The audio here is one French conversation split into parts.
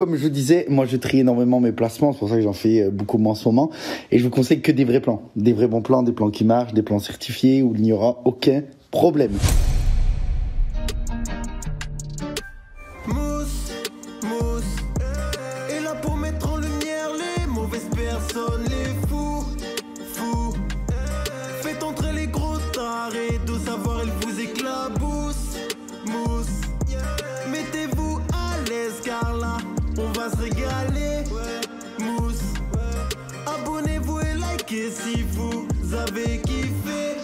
Comme je disais, moi je trie énormément mes placements, c'est pour ça que j'en fais beaucoup moins en ce moment. Et je vous conseille que des vrais plans. Des vrais bons plans, des plans qui marchent, des plans certifiés où il n'y aura aucun problème. Mousse, mousse, et là pour mettre en lumière les mauvaises personnes, les fous, fous. Faites entrer les gros tarés, de savoir ils vous éclaboussent, mousse. Mettez-vous à l'aise car là, on va se régaler, mousse. Abonnez-vous et likez si vous avez kiffé.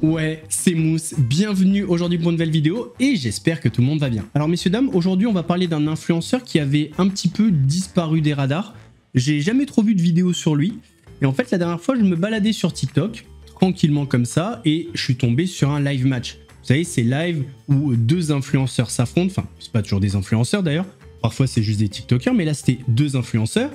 Ouais, c'est Mousse, bienvenue aujourd'hui pour une nouvelle vidéo et j'espère que tout le monde va bien. Alors messieurs dames, aujourd'hui on va parler d'un influenceur qui avait un petit peu disparu des radars. J'ai jamais trop vu de vidéo sur lui et en fait la dernière fois je me baladais sur TikTok, tranquillement comme ça, et je suis tombé sur un live match. Vous savez, c'est live où deux influenceurs s'affrontent, enfin c'est pas toujours des influenceurs d'ailleurs, parfois c'est juste des TikTokers, mais là c'était deux influenceurs.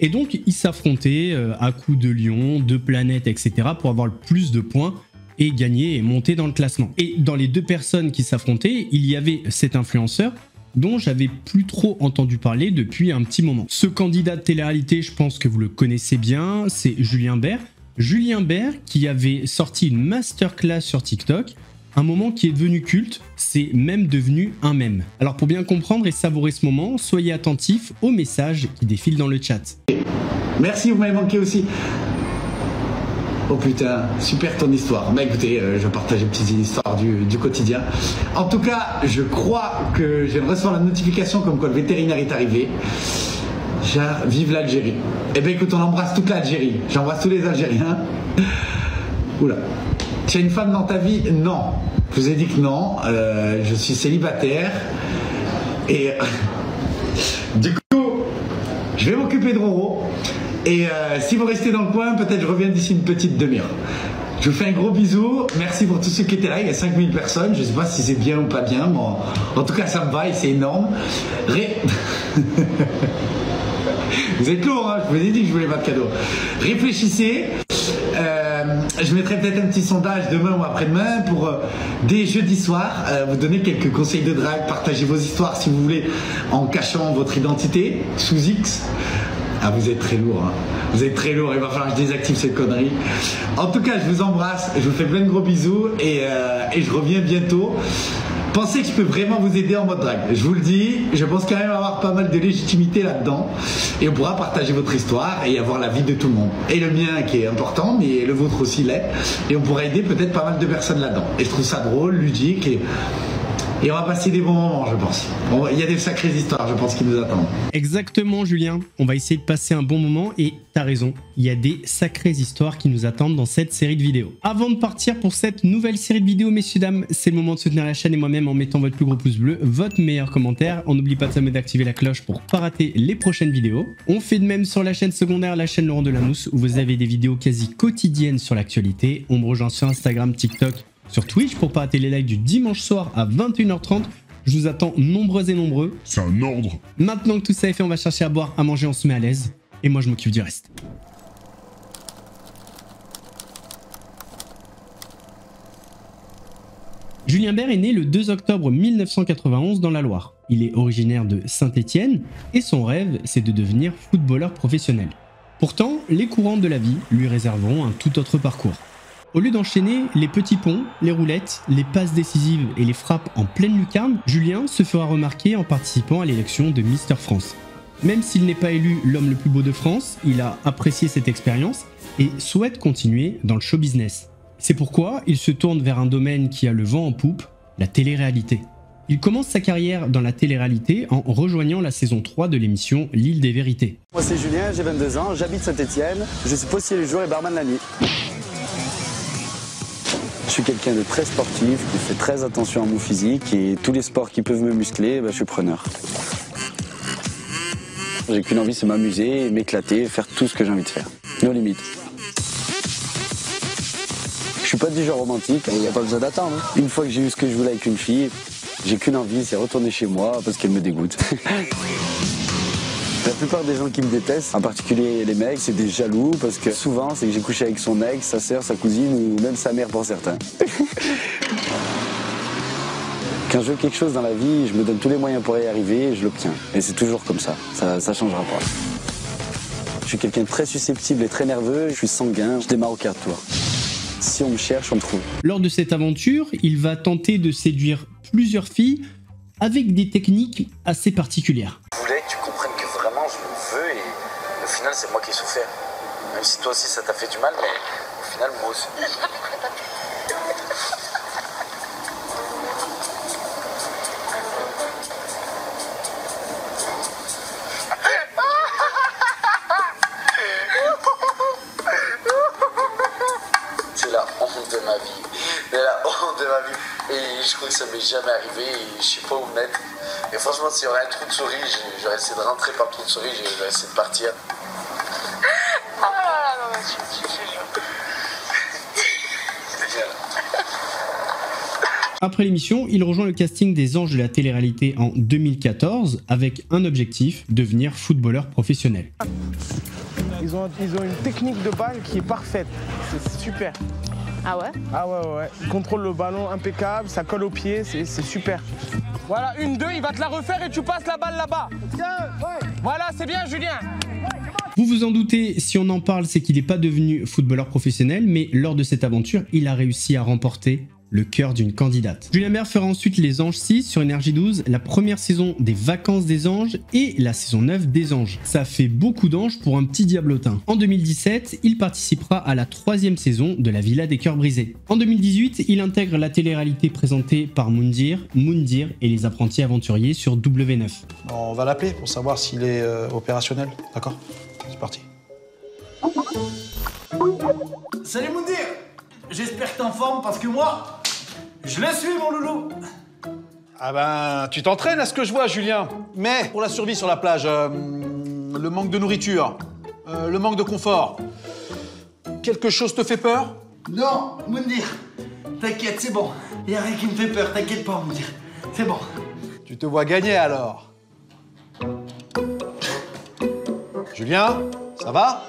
Et donc ils s'affrontaient à coups de lion, de planètes, etc. pour avoir le plus de points et gagner et monter dans le classement. Et dans les deux personnes qui s'affrontaient, il y avait cet influenceur dont j'avais plus trop entendu parler depuis un petit moment. Ce candidat de télé-réalité, je pense que vous le connaissez bien, c'est Julien Bert. Julien Bert qui avait sorti une masterclass sur TikTok, un moment qui est devenu culte, c'est même devenu un mème. Alors pour bien comprendre et savourer ce moment, soyez attentifs aux messages qui défilent dans le chat. Merci, vous m'avez manqué aussi. Oh putain, super ton histoire. Bah écoutez, je partage une petite histoire du quotidien. En tout cas, je crois que je viens de recevoir la notification comme quoi le vétérinaire est arrivé. Vive l'Algérie. Eh ben écoute, on embrasse toute l'Algérie. J'embrasse tous les Algériens. Oula. Tu as une femme dans ta vie? Non. Je vous ai dit que non. Je suis célibataire. Et du coup, je vais m'occuper de Roro. Et si vous restez dans le coin, peut-être je reviens d'ici une petite demi-heure. Je vous fais un gros bisou. Merci pour tous ceux qui étaient là. Il y a 5000 personnes. Je ne sais pas si c'est bien ou pas bien. Bon, en tout cas, ça me va et c'est énorme. Vous êtes lourd, hein, je vous ai dit que je voulais pas de cadeau. Réfléchissez. Je mettrai peut-être un petit sondage demain ou après-demain pour dès jeudi soir vous donner quelques conseils de drague. Partagez vos histoires si vous voulez en cachant votre identité sous X. Ah, vous êtes très lourd, hein. Vous êtes très lourd, il va falloir que je désactive cette connerie. En tout cas, je vous embrasse, je vous fais plein de gros bisous et je reviens bientôt. Pensez que je peux vraiment vous aider en mode drague. Je vous le dis, je pense quand même avoir pas mal de légitimité là-dedans. Et on pourra partager votre histoire et avoir la vie de tout le monde. Et le mien qui est important, mais le vôtre aussi l'est. Et on pourra aider peut-être pas mal de personnes là-dedans. Et je trouve ça drôle, ludique et on va passer des bons moments, je pense. Bon, il y a des sacrées histoires, je pense, qui nous attendent. Exactement, Julien. On va essayer de passer un bon moment et t'as raison. Il y a des sacrées histoires qui nous attendent dans cette série de vidéos. Avant de partir pour cette nouvelle série de vidéos, messieurs, dames, c'est le moment de soutenir la chaîne et moi-même en mettant votre plus gros pouce bleu, votre meilleur commentaire. On n'oublie pas de s'abonner et d'activer la cloche pour pas rater les prochaines vidéos. On fait de même sur la chaîne secondaire, la chaîne Laurent Delamousse, où vous avez des vidéos quasi quotidiennes sur l'actualité. On me rejoint sur Instagram, TikTok, sur Twitch pour pas rater les lives du dimanche soir à 21h30. Je vous attends nombreux et nombreux. C'est un ordre. Maintenant que tout ça est fait, on va chercher à boire, à manger, on se met à l'aise. Et moi je m'occupe du reste. Julien Bert est né le 2 octobre 1991 dans la Loire. Il est originaire de Saint-Étienne et son rêve, c'est de devenir footballeur professionnel. Pourtant, les courantes de la vie lui réserveront un tout autre parcours. Au lieu d'enchaîner les petits ponts, les roulettes, les passes décisives et les frappes en pleine lucarne, Julien se fera remarquer en participant à l'élection de Mister France. Même s'il n'est pas élu l'homme le plus beau de France, il a apprécié cette expérience et souhaite continuer dans le show business. C'est pourquoi il se tourne vers un domaine qui a le vent en poupe, la télé-réalité. Il commence sa carrière dans la télé-réalité en rejoignant la saison 3 de l'émission L'Île des Vérités. Moi c'est Julien, j'ai 22 ans, j'habite Saint-Étienne, je suis postier le jour et barman la nuit. Je suis quelqu'un de très sportif, qui fait très attention à mon physique et tous les sports qui peuvent me muscler, je suis preneur. J'ai qu'une envie, c'est m'amuser, m'éclater, faire tout ce que j'ai envie de faire. Nos limites. Je suis pas du genre romantique, il n'y a pas besoin d'attendre. Une fois que j'ai eu ce que je voulais avec une fille, j'ai qu'une envie, c'est retourner chez moi parce qu'elle me dégoûte. La plupart des gens qui me détestent, en particulier les mecs, c'est des jaloux parce que souvent c'est que j'ai couché avec son ex, sa sœur, sa cousine ou même sa mère pour certains. Quand je veux quelque chose dans la vie, je me donne tous les moyens pour y arriver et je l'obtiens. Et c'est toujours comme ça, ça changera pas. Je suis quelqu'un de très susceptible et très nerveux, je suis sanguin, je démarre au quart de tour. Si on me cherche, on me trouve. Lors de cette aventure, il va tenter de séduire plusieurs filles avec des techniques assez particulières. Je voulais que tu comprennes que vraiment je le veux et au final c'est moi qui ai souffert. Même si toi aussi ça t'a fait du mal, mais au final moi aussi. C'est la honte de ma vie. C'est la honte de ma vie. Et je crois que ça m'est jamais arrivé et je sais pas où me mettre. Et franchement, s'il y aurait un trou de souris, j'aurais essayé de rentrer par le trou de souris, j'aurais essayé de partir. Ah là là, non, mais je Après l'émission, il rejoint le casting des Anges de la télé-réalité en 2014 avec un objectif, devenir footballeur professionnel. Ils ont une technique de balle qui est parfaite, c'est super. Ah ouais? Ah ouais. Ils contrôlent le ballon impeccable, ça colle au pied, c'est super. Voilà, 1-2, il va te la refaire et tu passes la balle là-bas. Voilà, c'est bien Julien. Vous vous en doutez, si on en parle, c'est qu'il n'est pas devenu footballeur professionnel, mais lors de cette aventure, il a réussi à remporter le cœur d'une candidate. Julien Bert fera ensuite Les Anges 6 sur Énergie 12, la première saison des Vacances des Anges et la saison 9 des Anges. Ça fait beaucoup d'anges pour un petit diablotin. En 2017, il participera à la 3e saison de La Villa des Cœurs Brisés. En 2018, il intègre la télé-réalité présentée par Moundir et les apprentis aventuriers sur W9. On va l'appeler pour savoir s'il est opérationnel, d'accord? C'est parti. Salut Moundir, j'espère que t'es en forme parce que moi, je le suis mon loulou. Ah ben, tu t'entraînes à ce que je vois, Julien. Mais pour la survie sur la plage, le manque de nourriture, le manque de confort, quelque chose te fait peur? Non, Moundir, t'inquiète, c'est bon. Y a rien qui me fait peur, t'inquiète pas Moundir, c'est bon. Tu te vois gagner alors? Julien, ça va?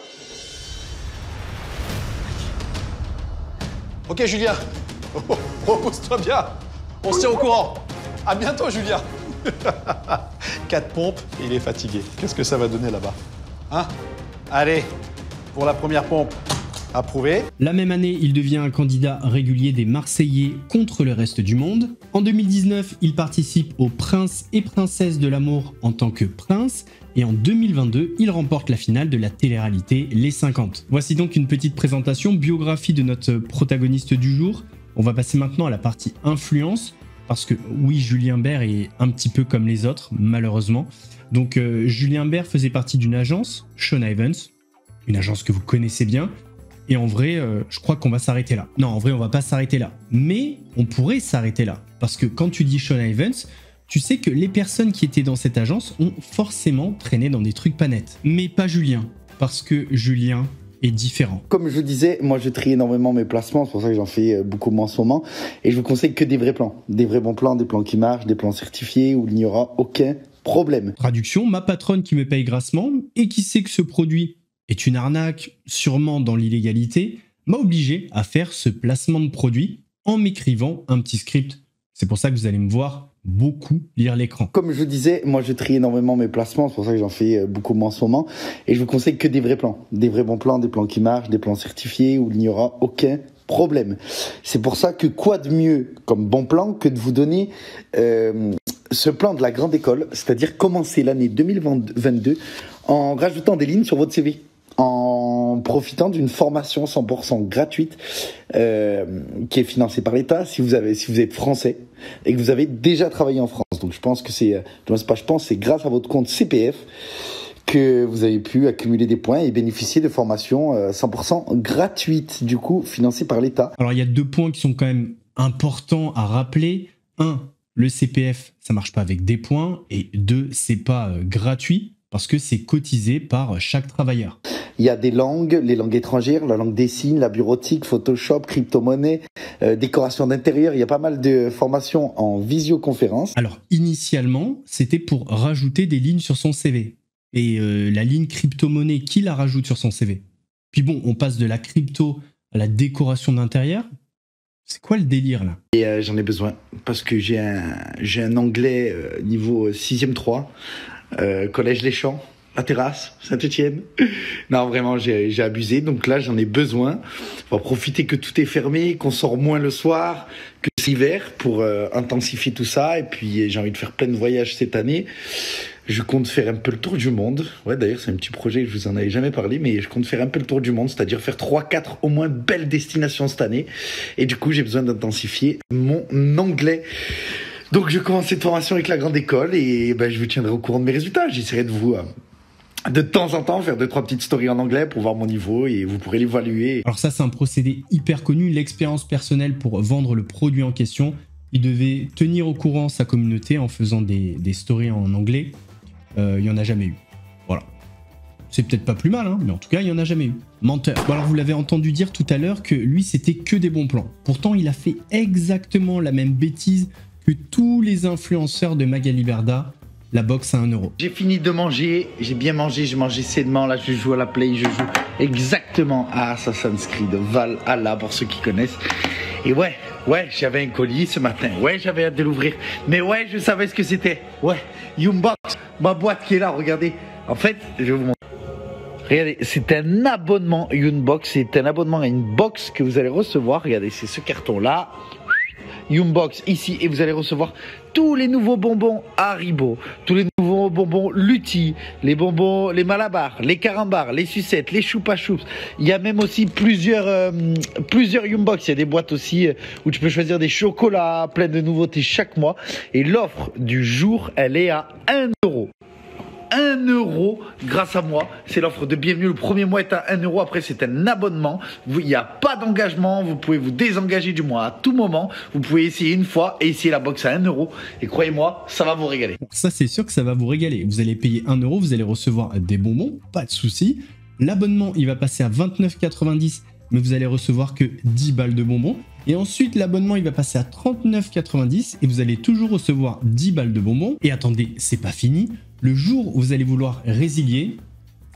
Ok, Julien. Oh, repose-toi bien. On se tient au courant. À bientôt, Julien. 4 pompes et il est fatigué. Qu'est-ce que ça va donner là-bas? Hein? Allez, pour la première pompe, approuvé. La même année, il devient un candidat régulier des Marseillais contre le reste du monde. En 2019, il participe aux Princes et Princesses de l'amour en tant que prince. Et en 2022, il remporte la finale de la télé-réalité Les 50. Voici donc une petite présentation, biographie de notre protagoniste du jour. On va passer maintenant à la partie influence, parce que oui, Julien Bert est un petit peu comme les autres, malheureusement. Donc Julien Bert faisait partie d'une agence, Sean Evans, une agence que vous connaissez bien. Et en vrai, je crois qu'on va s'arrêter là. Non, en vrai, on va pas s'arrêter là. Mais on pourrait s'arrêter là. Parce que quand tu dis Sean Evans, tu sais que les personnes qui étaient dans cette agence ont forcément traîné dans des trucs pas nets. Mais pas Julien, parce que Julien est différent. Comme je disais, moi je trie énormément mes placements, c'est pour ça que j'en fais beaucoup moins en ce moment. Et je vous conseille que des vrais plans. Des vrais bons plans, des plans qui marchent, des plans certifiés où il n'y aura aucun problème. Traduction, ma patronne qui me paye grassement et qui sait que ce produit est une arnaque, sûrement dans l'illégalité, m'a obligé à faire ce placement de produit en m'écrivant un petit script. C'est pour ça que vous allez me voir beaucoup lire l'écran. Comme je disais, moi je trie énormément mes placements, c'est pour ça que j'en fais beaucoup moins en ce moment. Et je vous conseille que des vrais plans. Des vrais bons plans, des plans qui marchent, des plans certifiés où il n'y aura aucun problème. C'est pour ça que quoi de mieux comme bon plan que de vous donner ce plan de la grande école, c'est-à-dire commencer l'année 2022 en rajoutant des lignes sur votre CV, en profitant d'une formation 100% gratuite qui est financée par l'État si vous êtes français et que vous avez déjà travaillé en France. Donc je pense que c'est grâce à votre compte CPF que vous avez pu accumuler des points et bénéficier de formations 100% gratuites, du coup financées par l'État. Alors il y a 2 points qui sont quand même importants à rappeler. 1, le CPF, ça marche pas avec des points. Et 2, c'est pas gratuit parce que c'est cotisé par chaque travailleur. Il y a des langues, les langues étrangères, la langue des signes, la bureautique, Photoshop, crypto-monnaie, décoration d'intérieur. Il y a pas mal de formations en visioconférence. Alors, initialement, c'était pour rajouter des lignes sur son CV. Et la ligne crypto-monnaie, qui la rajoute sur son CV? Puis bon, on passe de la crypto à la décoration d'intérieur. C'est quoi le délire là? Et j'en ai besoin parce que j'ai un anglais niveau 6e 3, collège Les Champs, La Terrasse, Saint-Etienne. Non, vraiment, j'ai abusé. Donc là, j'en ai besoin. On va profiter que tout est fermé, qu'on sort moins le soir, que c'est hiver pour intensifier tout ça. Et puis, j'ai envie de faire plein de voyages cette année. Je compte faire un peu le tour du monde. Ouais, d'ailleurs, c'est un petit projet, je vous en avais jamais parlé, mais je compte faire un peu le tour du monde, c'est-à-dire faire 3-4 au moins belles destinations cette année. Et du coup, j'ai besoin d'intensifier mon anglais. Donc, je commence cette formation avec la grande école et ben, je vous tiendrai au courant de mes résultats. J'essaierai de vous, de temps en temps, faire 2-3 petites stories en anglais pour voir mon niveau et vous pourrez l'évaluer. Alors ça, c'est un procédé hyper connu, l'expérience personnelle pour vendre le produit en question. Il devait tenir au courant sa communauté en faisant des stories en anglais. Il n'y en a jamais eu. Voilà. C'est peut-être pas plus mal, hein, mais en tout cas, il n'y en a jamais eu. Menteur. Bon, alors, vous l'avez entendu dire tout à l'heure que lui, c'était que des bons plans. Pourtant, il a fait exactement la même bêtise que tous les influenceurs de Magali Berda, la boxe à 1 €. J'ai fini de manger, j'ai bien mangé, j'ai mangé sainement. Là, je joue à la Play, je joue exactement à Assassin's Creed Valhalla, pour ceux qui connaissent. Et ouais, j'avais un colis ce matin. Ouais, j'avais hâte de l'ouvrir. Mais ouais, je savais ce que c'était. Ouais, Youmbox, ma boîte qui est là, regardez. En fait, je vais vous montrer. Regardez, c'est un abonnement Youmbox. C'est un abonnement à une box que vous allez recevoir. Regardez, c'est ce carton-là. Youmbox ici. Et vous allez recevoir tous les nouveaux bonbons Haribo, tous les nouveaux bonbons Lutti, les bonbons, les Malabar, les Carambars, les sucettes, les Choupa Choups. Il y a même aussi plusieurs Youmbox. Il y a des boîtes aussi où tu peux choisir des chocolats, plein de nouveautés chaque mois. Et l'offre du jour, elle est à 1 €. 1 € grâce à moi. C'est l'offre de bienvenue. Le premier mois est à 1 €. Après, c'est un abonnement. Il n'y a pas d'engagement. Vous pouvez vous désengager du mois à tout moment. Vous pouvez essayer une fois et essayer la box à 1 €. Et croyez-moi, ça va vous régaler. Ça, c'est sûr que ça va vous régaler. Vous allez payer 1 €, vous allez recevoir des bonbons, pas de souci. L'abonnement, il va passer à 29,90 €, mais vous allez recevoir que 10 balles de bonbons. Et ensuite, l'abonnement, il va passer à 39,90 € et vous allez toujours recevoir 10 balles de bonbons. Et attendez, c'est pas fini. Le jour où vous allez vouloir résilier,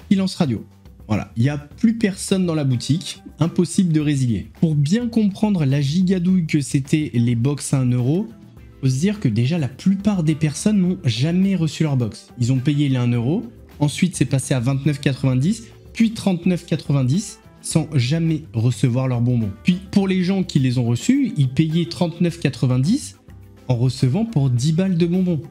silence radio. Voilà, il n'y a plus personne dans la boutique, impossible de résilier. Pour bien comprendre la gigadouille que c'était les box à 1 €, faut se dire que déjà la plupart des personnes n'ont jamais reçu leur box. Ils ont payé les 1 €, ensuite c'est passé à 29,90 €, puis 39,90 € sans jamais recevoir leurs bonbons. Puis pour les gens qui les ont reçus, ils payaient 39,90 € en recevant pour 10 balles de bonbons.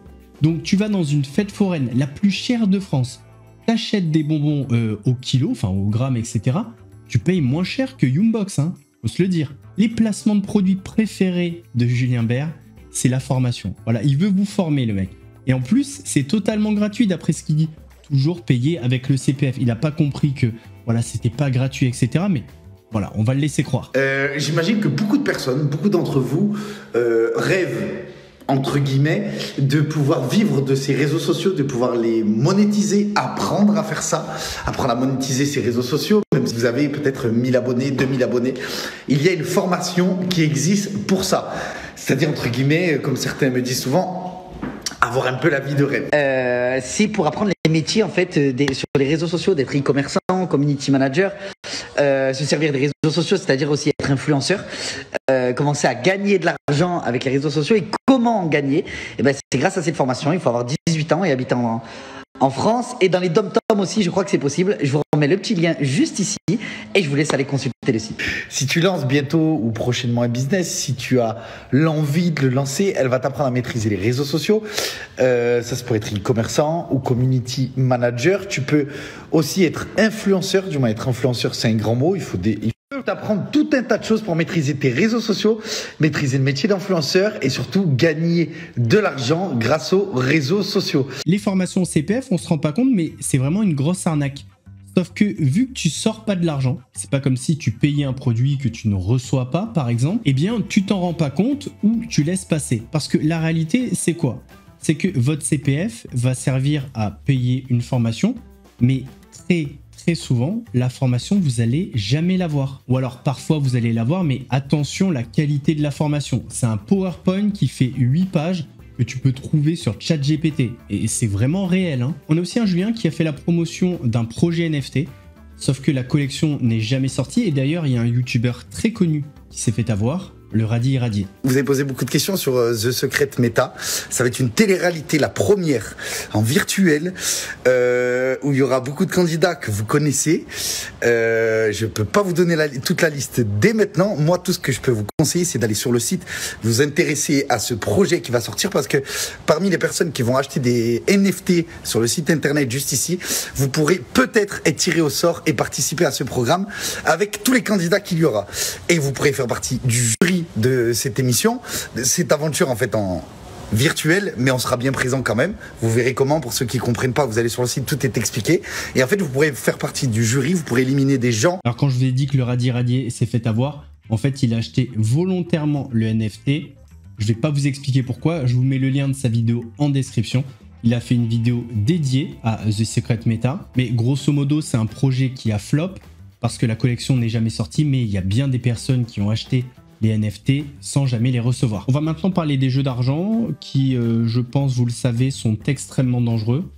Donc tu vas dans une fête foraine, la plus chère de France, t'achètes des bonbons au kilo, enfin au gramme, etc. Tu payes moins cher que Youmbox, hein, faut se le dire. Les placements de produits préférés de Julien Bert, c'est la formation. Voilà, il veut vous former le mec. Et en plus, c'est totalement gratuit d'après ce qu'il dit. Toujours payé avec le CPF. Il n'a pas compris que voilà, c'était pas gratuit, etc. Mais voilà, on va le laisser croire. J'imagine que beaucoup de personnes, beaucoup d'entre vous rêvent, entre guillemets, de pouvoir vivre de ces réseaux sociaux, de pouvoir les monétiser, apprendre à faire ça, apprendre à monétiser ces réseaux sociaux, même si vous avez peut-être 1000 abonnés, 2000 abonnés. Il y a une formation qui existe pour ça. C'est-à-dire, entre guillemets, comme certains me disent souvent, avoir un peu la vie de rêve. C'est pour apprendre les métiers, en fait, sur les réseaux sociaux, d'être e-commerçant, community manager, se servir des réseaux sociaux, c'est-à-dire aussi être influenceur, commencer à gagner de l'argent avec les réseaux sociaux. Et comment en gagner? Et ben, c'est grâce à cette formation. Il faut avoir 18 ans et habiter en France. Et dans les dom-tom aussi, je crois que c'est possible. Je vous remets le petit lien juste ici et je vous laisse aller consulter le site. Si tu lances bientôt ou prochainement un business, si tu as l'envie de le lancer, elle va t'apprendre à maîtriser les réseaux sociaux. Ça pourrait être e-commerçant ou community manager. Tu peux aussi être influenceur. Du moins, être influenceur, c'est un grand mot. Il faut t'apprendre tout un tas de choses pour maîtriser tes réseaux sociaux, maîtriser le métier d'influenceur et surtout gagner de l'argent grâce aux réseaux sociaux. Les formations CPF, on se rend pas compte, mais c'est vraiment une grosse arnaque. Sauf que vu que tu sors pas de l'argent, c'est pas comme si tu payais un produit que tu ne reçois pas, par exemple, eh bien tu t'en rends pas compte ou tu laisses passer. Parce que la réalité, c'est quoi? C'est que votre CPF va servir à payer une formation, mais très souvent, la formation, vous allez jamais la voir. Ou alors parfois vous allez la voir, mais attention, la qualité de la formation. C'est un PowerPoint qui fait 8 pages que tu peux trouver sur ChatGPT. Et c'est vraiment réel, hein. On a aussi un Julien qui a fait la promotion d'un projet NFT, sauf que la collection n'est jamais sortie. Et d'ailleurs, il y a un YouTuber très connu qui s'est fait avoir. le radis irradié. Vous avez posé beaucoup de questions sur The Secret Meta. Ça va être une télé-réalité, la première en virtuel, où il y aura beaucoup de candidats que vous connaissez. Je peux pas vous donner toute la liste dès maintenant. Moi, tout ce que je peux vous conseiller, c'est d'aller sur le site, vous intéresser à ce projet qui va sortir, parce que parmi les personnes qui vont acheter des NFT sur le site internet juste ici, vous pourrez peut-être être tiré au sort et participer à ce programme avec tous les candidats qu'il y aura. Et vous pourrez faire partie du jury de cette émission, de cette aventure en fait en virtuel, mais on sera bien présent quand même. Vous verrez comment, pour ceux qui comprennent pas, vous allez sur le site, tout est expliqué. Et en fait, vous pourrez faire partie du jury, vous pourrez éliminer des gens. Alors quand je vous ai dit que le radis irradié s'est fait avoir, en fait, il a acheté volontairement le NFT. Je vais pas vous expliquer pourquoi, je vous mets le lien de sa vidéo en description. Il a fait une vidéo dédiée à The Secret Meta, mais grosso modo, c'est un projet qui a flop parce que la collection n'est jamais sortie, mais il y a bien des personnes qui ont acheté les NFT sans jamais les recevoir. On va maintenant parler des jeux d'argent qui, je pense, vous le savez, sont extrêmement dangereux.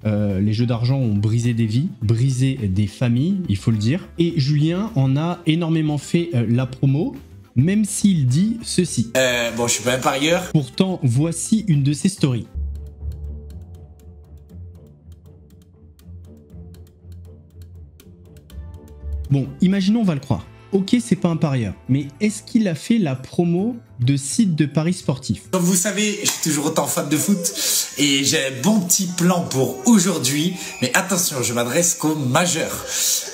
Les jeux d'argent ont brisé des vies, brisé des familles, il faut le dire. Et Julien en a énormément fait la promo, même s'il dit ceci. Bon, je suis pas un parieur. Pourtant, voici une de ses stories. Bon, imaginons, on va le croire. Ok, c'est pas un parieur, mais est-ce qu'il a fait la promo de sites de paris sportifs? Comme vous savez, je suis toujours autant fan de foot et j'ai un bon petit plan pour aujourd'hui. Mais attention, je m'adresse qu'aux majeurs.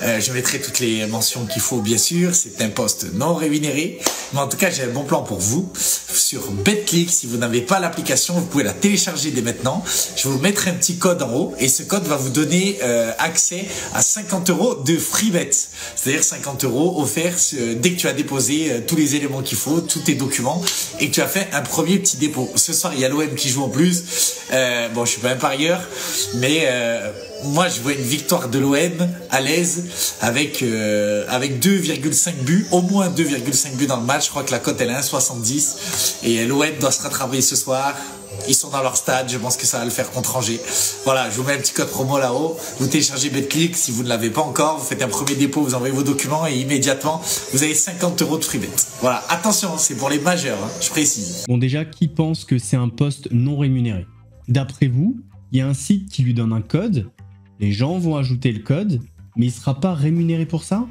Je mettrai toutes les mentions qu'il faut, bien sûr. C'est un poste non rémunéré. Mais en tout cas, j'ai un bon plan pour vous. Sur BetClick, si vous n'avez pas l'application, vous pouvez la télécharger dès maintenant. Je vais vous mettre un petit code en haut et ce code va vous donner accès à 50 € de free bet. C'est-à-dire 50 € offerts dès que tu as déposé tous les éléments qu'il faut, tous tes documents, et que tu as fait un premier petit dépôt. Ce soir, il y a l'OM qui joue en plus. Bon, je suis pas un parieur, mais moi, je vois une victoire de l'OM à l'aise avec 2,5 buts, au moins 2,5 buts dans le match. Je crois que la cote, elle est 1,70. Et l'OM doit se rattraper ce soir. Ils sont dans leur stade, je pense que ça va le faire contre Angers. Voilà, je vous mets un petit code promo là-haut. Vous téléchargez BetClick, si vous ne l'avez pas encore, vous faites un premier dépôt, vous envoyez vos documents et immédiatement, vous avez 50 € de free bet. Voilà, attention, c'est pour les majeurs, hein, je précise. Bon, déjà, qui pense que c'est un poste non rémunéré? D'après vous, il y a un site qui lui donne un code, les gens vont ajouter le code, mais il ne sera pas rémunéré pour ça?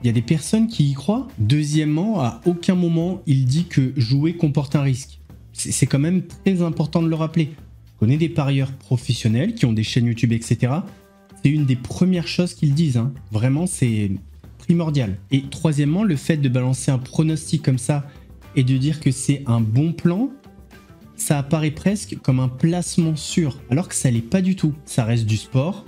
Il y a des personnes qui y croient. Deuxièmement, à aucun moment, il dit que jouer comporte un risque. C'est quand même très important de le rappeler. Je connais des parieurs professionnels qui ont des chaînes YouTube, etc. C'est une des premières choses qu'ils disent. Hein. Vraiment, c'est primordial. Et troisièmement, le fait de balancer un pronostic comme ça et de dire que c'est un bon plan, ça apparaît presque comme un placement sûr, alors que ça l'est pas du tout. Ça reste du sport,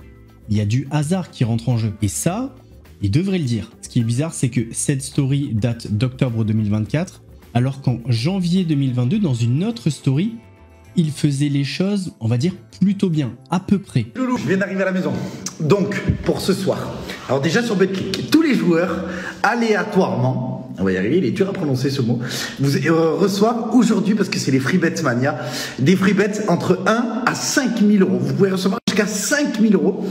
il y a du hasard qui rentre en jeu. Et ça, il devrait le dire. Ce qui est bizarre, c'est que cette story date d'octobre 2024, alors qu'en janvier 2022, dans une autre story, il faisait les choses, on va dire, plutôt bien, à peu près. Loulou, je viens d'arriver à la maison. Donc, pour ce soir, alors déjà sur BetClick, tous les joueurs, aléatoirement, on va y arriver, il est dur à prononcer ce mot, vous reçoivent aujourd'hui, parce que c'est les Free Bet Mania, des Free Bets entre 1 à 5 000 €. Vous pouvez recevoir jusqu'à 5 000 €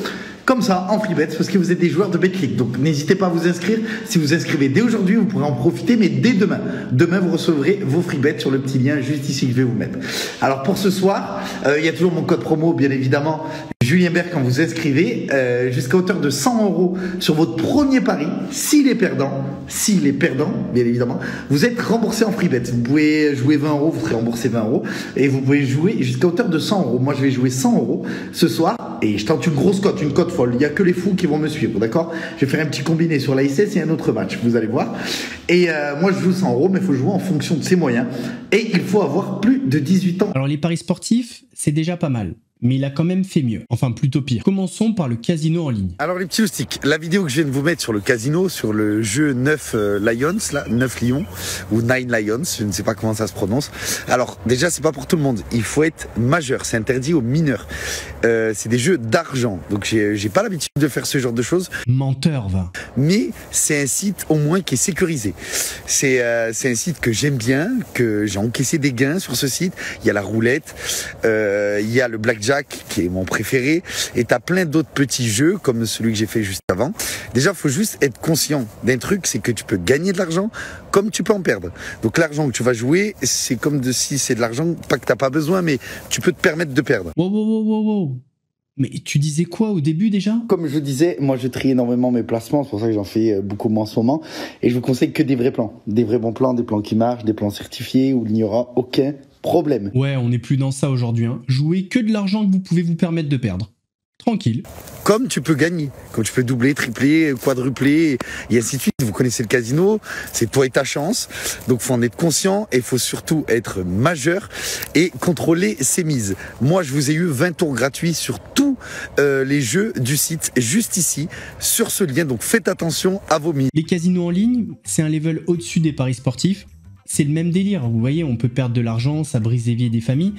comme ça, en free bet, parce que vous êtes des joueurs de BetClick. Donc n'hésitez pas à vous inscrire. Si vous inscrivez dès aujourd'hui, vous pourrez en profiter, mais dès demain. Demain, vous recevrez vos free bets sur le petit lien juste ici que je vais vous mettre. Alors pour ce soir, il y a toujours mon code promo, bien évidemment, Julien Bert, quand vous inscrivez, jusqu'à hauteur de 100 € sur votre premier pari. S'il est perdant, bien évidemment, vous êtes remboursé en free bet. Vous pouvez jouer 20 €, vous serez remboursé 20 € et vous pouvez jouer jusqu'à hauteur de 100 €. Moi, je vais jouer 100 € ce soir et je tente une grosse cote, une cote folle. Il n'y a que les fous qui vont me suivre, d'accord? Je vais faire un petit combiné sur l'ASS et un autre match, vous allez voir. Et moi, je joue 100 €, mais il faut jouer en fonction de ses moyens. Et il faut avoir plus de 18 ans. Alors, les paris sportifs, c'est déjà pas mal. Mais il a quand même fait mieux, enfin plutôt pire. Commençons par le casino en ligne. Alors les petits loustiques, la vidéo que je viens de vous mettre sur le casino, sur le jeu 9 Lions, là, 9 Lions, ou 9 Lions, je ne sais pas comment ça se prononce. Alors déjà, c'est pas pour tout le monde, il faut être majeur, c'est interdit aux mineurs. C'est des jeux d'argent, donc j'ai pas l'habitude de faire ce genre de choses. Menteur, va. Mais c'est un site au moins qui est sécurisé. C'est un site que j'aime bien, que j'ai encaissé des gains sur ce site. Il y a la roulette, il y a le blackjack, Blackjack, qui est mon préféré, et t'as plein d'autres petits jeux, comme celui que j'ai fait juste avant. Déjà, faut juste être conscient d'un truc, c'est que tu peux gagner de l'argent, comme tu peux en perdre. Donc l'argent que tu vas jouer, c'est comme si c'est de l'argent, pas que t'as pas besoin, mais tu peux te permettre de perdre. Wow. Mais tu disais quoi au début déjà? Comme je disais, moi je trie énormément mes placements, c'est pour ça que j'en fais beaucoup moins en ce moment. Et je vous conseille que des vrais plans. Des vrais bons plans, des plans qui marchent, des plans certifiés où il n'y aura aucun problème. Ouais, on n'est plus dans ça aujourd'hui. Hein. Jouez que de l'argent que vous pouvez vous permettre de perdre. Tranquille. Comme tu peux gagner, comme tu peux doubler, tripler, quadrupler, et ainsi de suite. Vous connaissez le casino, c'est toi et ta chance. Donc faut en être conscient et il faut surtout être majeur et contrôler ses mises. Moi, je vous ai eu 20 tours gratuits sur tous les jeux du site, juste ici, sur ce lien. Donc faites attention à vos mises. Les casinos en ligne, c'est un level au-dessus des paris sportifs. C'est le même délire. Vous voyez, on peut perdre de l'argent, ça brise les vies des familles.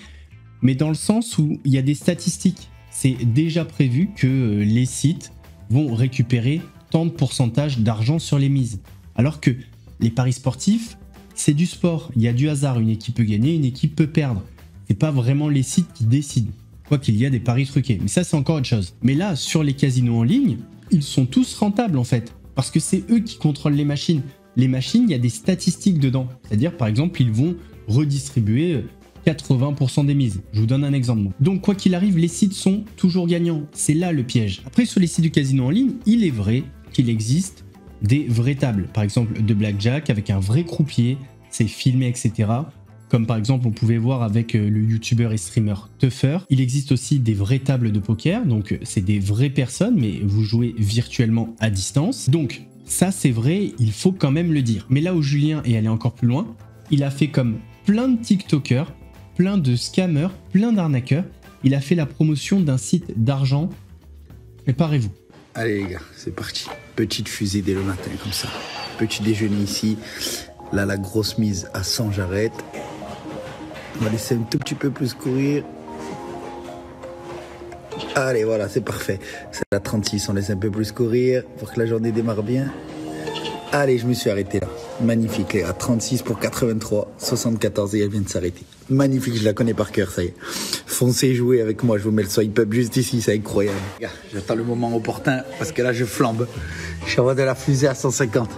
Mais dans le sens où il y a des statistiques. C'est déjà prévu que les sites vont récupérer tant de pourcentage d'argent sur les mises. Alors que les paris sportifs, c'est du sport. Il y a du hasard. Une équipe peut gagner, une équipe peut perdre. C'est pas vraiment les sites qui décident. Quoi qu'il y a des paris truqués. Mais ça, c'est encore autre chose. Mais là, sur les casinos en ligne, ils sont tous rentables en fait. Parce que c'est eux qui contrôlent les machines. Les machines, il y a des statistiques dedans. C'est-à-dire, par exemple, ils vont redistribuer 80% des mises. Je vous donne un exemple. Donc, quoi qu'il arrive, les sites sont toujours gagnants. C'est là le piège. Après, sur les sites du casino en ligne, il est vrai qu'il existe des vraies tables. Par exemple, de blackjack avec un vrai croupier, c'est filmé, etc. Comme par exemple, on pouvait voir avec le youtubeur et streamer Tuffer. Il existe aussi des vraies tables de poker. Donc, c'est des vraies personnes, mais vous jouez virtuellement à distance. Donc, ça, c'est vrai, il faut quand même le dire. Mais là où Julien est allé encore plus loin, il a fait comme plein de TikTokers, plein de scammers, plein d'arnaqueurs. Il a fait la promotion d'un site d'argent. Préparez-vous. Allez les gars, c'est parti. Petite fusée dès le matin comme ça. Petit déjeuner ici. Là, la grosse mise à 100, j'arrête. On va laisser un tout petit peu plus courir. Allez, voilà, c'est parfait. C'est la 36, on laisse un peu plus courir pour que la journée démarre bien. Allez, je me suis arrêté là. Magnifique, les gars. 36 pour 83, 74 et elle vient de s'arrêter. Magnifique, je la connais par cœur, ça y est. Foncez jouer avec moi, je vous mets le swipe up juste ici, c'est incroyable. Les gars, j'attends le moment opportun parce que là, je flambe. Je envoie de la fusée à 150.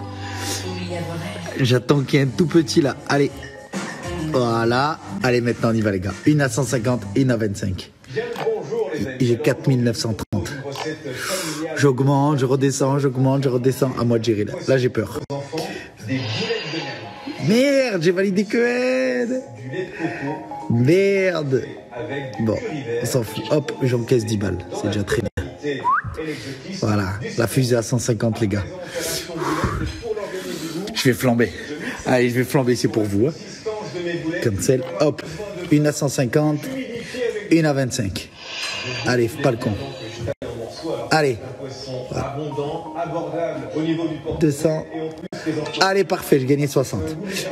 J'attends qu'il y ait un tout petit là. Allez. Voilà. Allez, maintenant on y va, les gars. Une à 150, une à 25. J'ai 4930. J'augmente, je redescends, j'augmente, je redescends. À moi de gérer là. Là, j'ai peur. Merde, j'ai validé que aide. Merde. Bon, on s'en fout. Hop, j'encaisse 10 balles. C'est déjà très bien. Voilà, la fusée à 150, les gars. Je vais flamber. Allez, je vais flamber, c'est pour vous. Hein. Cancel. Hop, une à 150, une à 25. Allez, pas le con. Allez. Voilà. 200. Allez, parfait, je gagnais 60.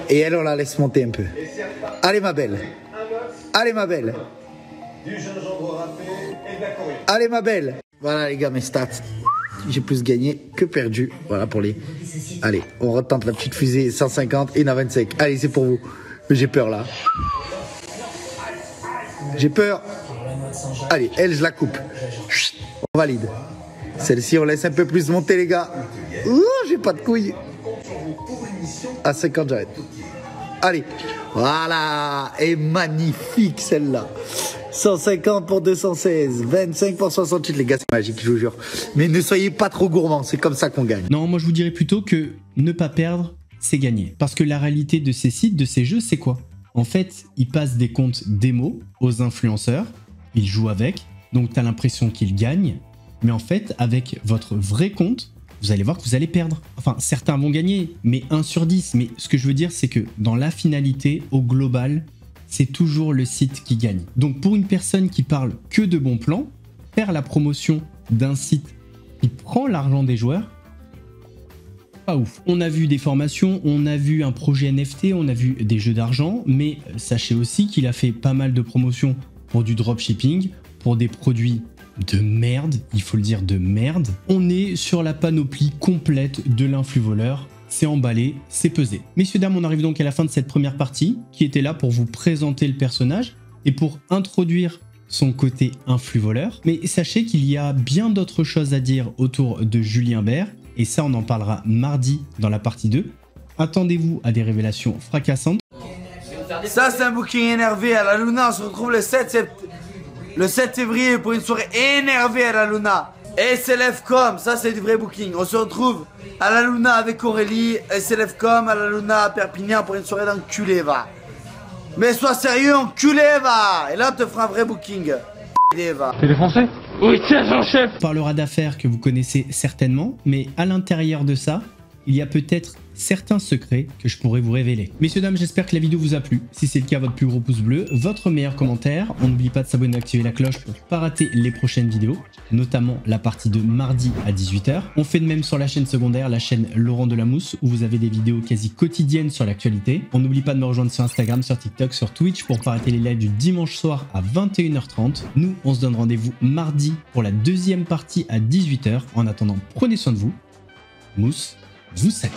Et elle, on la laisse monter un peu. Allez, ma belle. Allez, ma belle. Allez, ma belle. Voilà, les gars, mes stats. J'ai plus gagné que perdu. Voilà pour les... Allez, on retente la petite fusée. 150, une à 25. Allez, c'est pour vous. Mais j'ai peur, là. J'ai peur. Allez, elle, je la coupe. On valide. Celle-ci, on laisse un peu plus monter, les gars. Ouh, j'ai pas de couilles. À 50, j'arrête. Allez. Voilà. Et magnifique, celle-là. 150 pour 216. 25 pour 68, les gars, c'est magique, je vous jure. Mais ne soyez pas trop gourmands, c'est comme ça qu'on gagne. Non, moi, je vous dirais plutôt que ne pas perdre, c'est gagner. Parce que la réalité de ces sites, de ces jeux, c'est quoi? En fait, ils passent des comptes démo aux influenceurs. Ils jouent avec. Donc, tu as l'impression qu'ils gagnent. Mais en fait, avec votre vrai compte, vous allez voir que vous allez perdre. Enfin, certains vont gagner, mais 1 sur 10. Mais ce que je veux dire, c'est que dans la finalité, au global, c'est toujours le site qui gagne. Donc, pour une personne qui parle que de bons plans, faire la promotion d'un site qui prend l'argent des joueurs, pas ouf. On a vu des formations, on a vu un projet NFT, on a vu des jeux d'argent, mais sachez aussi qu'il a fait pas mal de promotions pour du dropshipping, pour des produits de merde, il faut le dire, de merde. On est sur la panoplie complète de l'influx voleur. C'est emballé, c'est pesé. Messieurs, dames, on arrive donc à la fin de cette première partie qui était là pour vous présenter le personnage et pour introduire son côté influx voleur. Mais sachez qu'il y a bien d'autres choses à dire autour de Julien Bert, et ça on en parlera mardi dans la partie 2. Attendez-vous à des révélations fracassantes. Ça c'est un booking énervé à la Luna, on se retrouve le 7 février pour une soirée énervée à la Luna. SLFcom, ça c'est du vrai booking. On se retrouve à la Luna avec Aurélie, SLFcom à la Luna à Perpignan pour une soirée d'enculé, va. Mais sois sérieux, enculé, va. Et là on te fera un vrai booking. Va. T'es des Français? Oui, c'est son chef. On parlera d'affaires que vous connaissez certainement, mais à l'intérieur de ça, il y a peut-être certains secrets que je pourrais vous révéler. Messieurs, dames, j'espère que la vidéo vous a plu. Si c'est le cas, votre plus gros pouce bleu, votre meilleur commentaire. On n'oublie pas de s'abonner et d'activer la cloche pour ne pas rater les prochaines vidéos, notamment la partie de mardi à 18 h. On fait de même sur la chaîne secondaire, la chaîne Laurent Delamousse, où vous avez des vidéos quasi quotidiennes sur l'actualité. On n'oublie pas de me rejoindre sur Instagram, sur TikTok, sur Twitch pour ne pas rater les lives du dimanche soir à 21 h 30. Nous, on se donne rendez-vous mardi pour la deuxième partie à 18 h. En attendant, prenez soin de vous. Mousse, je vous salue.